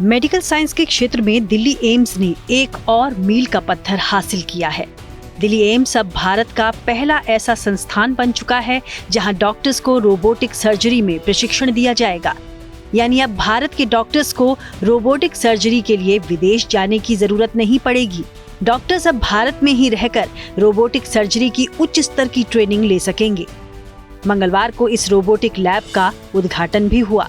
Medical science के क्षेत्र में दिल्ली एम्स ने एक और मील का पत्थर हासिल किया है। दिल्ली एम्स अब भारत का पहला ऐसा संस्थान बन चुका है जहां डॉक्टर्स को रोबोटिक सर्जरी में प्रशिक्षण दिया जाएगा। यानी अब भारत के डॉक्टर्स को रोबोटिक सर्जरी के लिए विदेश जाने की जरूरत नहीं पड़ेगी। डॉक्टर्स अब भारत में ही रहकर रोबोटिक सर्जरी की उच्च स्तर की ट्रेनिंग ले सकेंगे। मंगलवार को इस रोबोटिक लैब का उद्घाटन भी हुआ।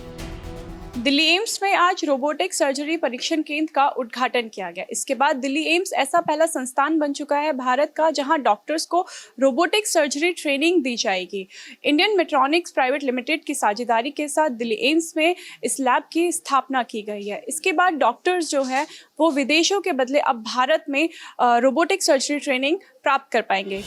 दिल्ली एम्स में आज रोबोटिक सर्जरी परीक्षण केंद्र का उद्घाटन किया गया। इसके बाद दिल्ली एम्स ऐसा पहला संस्थान बन चुका है भारत का जहां डॉक्टर्स को रोबोटिक सर्जरी ट्रेनिंग दी जाएगी। इंडियन मेट्रॉनिक्स प्राइवेट लिमिटेड की साझेदारी के साथ दिल्ली एम्स में इस लैब की स्थापना की गई है। इसके बाद डॉक्टर्स जो है वो विदेशों के बदले अब भारत में रोबोटिक सर्जरी ट्रेनिंग प्राप्त कर पाएंगे।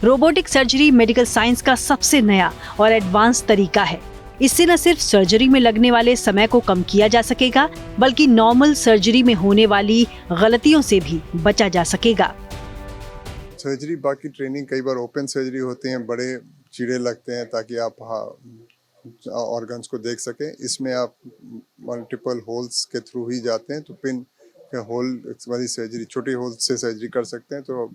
रोबोटिक सर्जरी मेडिकल साइंस का सबसे नया और एडवांस तरीका है। इससे न सिर्फ सर्जरी में लगने वाले समय को कम किया जा सकेगा, बल्कि नॉर्मल सर्जरी में होने वाली गलतियों से भी बचा जा सकेगा। सर्जरी बाकी ट्रेनिंग कई बार ओपन सर्जरी होती हैं, बड़े चीड़े लगते हैं ताकि आप ऑर्गन्स को देख सकें। इसमें आप मल्टीपल होल्स के थ्रू ही जाते हैं, तो पिन के होल वाली सर्जरी, छोटी होल से सर्जरी कर सकते हैं। तो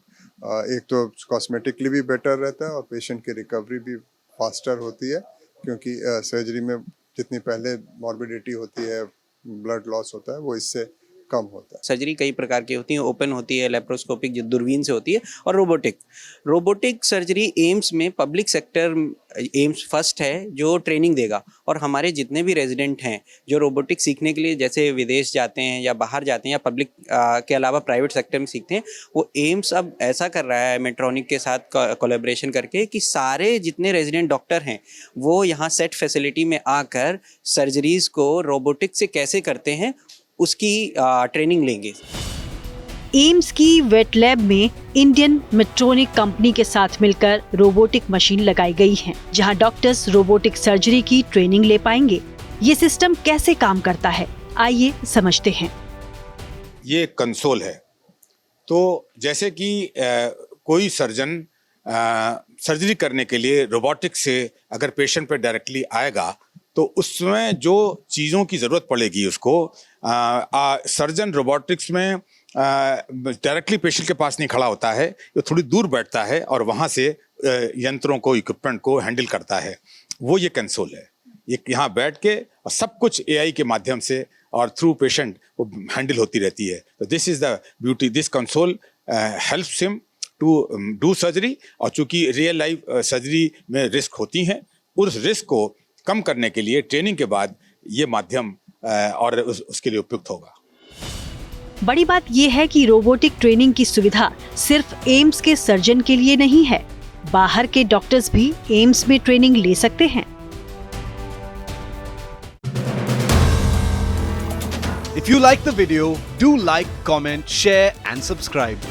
एक तो कॉस्मेटिकली भी बेटर रहता है और पेशेंट की रिकवरी भी फास्टर होती है, क्योंकि सर्जरी में जितनी पहले मॉर्बिडिटी होती है, ब्लड लॉस होता है, वो इससे कम होता है। सर्जरी कई प्रकार की होती है, ओपन होती है, लेप्रोस्कोपिक जो दूरबीन से होती है, और रोबोटिक सर्जरी एम्स में पब्लिक सेक्टर एम्स फर्स्ट है जो ट्रेनिंग देगा। और हमारे जितने भी रेजिडेंट हैं जो रोबोटिक सीखने के लिए जैसे विदेश जाते हैं या बाहर जाते हैं या पब्लिक के अलावा प्राइवेट सेक्टर में सीखते हैं, वो एम्स अब ऐसा कर रहा है मेट्रॉनिक के साथ कोलैबोरेशन करके कि सारे जितने रेजिडेंट डॉक्टर हैं वो यहाँ सेट फैसिलिटी में आकर सर्जरीज को रोबोटिक से कैसे करते हैं उसकी ट्रेनिंग लेंगे। एम्स की वेट लैब में इंडियन मेट्रॉनिक कंपनी के साथ मिलकर रोबोटिक मशीन लगाई गई है, जहां डॉक्टर्स रोबोटिक सर्जरी की ट्रेनिंग ले पाएंगे। ये सिस्टम कैसे काम करता है, आइए समझते हैं। ये कंसोल है। तो जैसे कि कोई सर्जन सर्जरी करने के लिए रोबोटिक से अगर पेशेंट पे डायरेक्टली आएगा तो उसमें जो चीज़ों की ज़रूरत पड़ेगी उसको सर्जन रोबोटिक्स में डायरेक्टली पेशेंट के पास नहीं खड़ा होता है, वो थोड़ी दूर बैठता है और वहाँ से यंत्रों को, इक्विपमेंट को हैंडल करता है। वो ये कंसोल है। ये यहाँ बैठ के और सब कुछ एआई के माध्यम से और थ्रू पेशेंट वो हैंडल होती रहती है। तो this is the beauty. This console helps him to do surgery. और चूँकि रियल लाइफ सर्जरी में रिस्क होती हैं, उस रिस्क को कम करने के लिए ट्रेनिंग के बाद ये माध्यम और उसके लिए उपयुक्त होगा। बड़ी बात यह है कि रोबोटिक ट्रेनिंग की सुविधा सिर्फ एम्स के सर्जन के लिए नहीं है, बाहर के डॉक्टर्स भी एम्स में ट्रेनिंग ले सकते हैं। If you like the video, do like, comment, share and subscribe.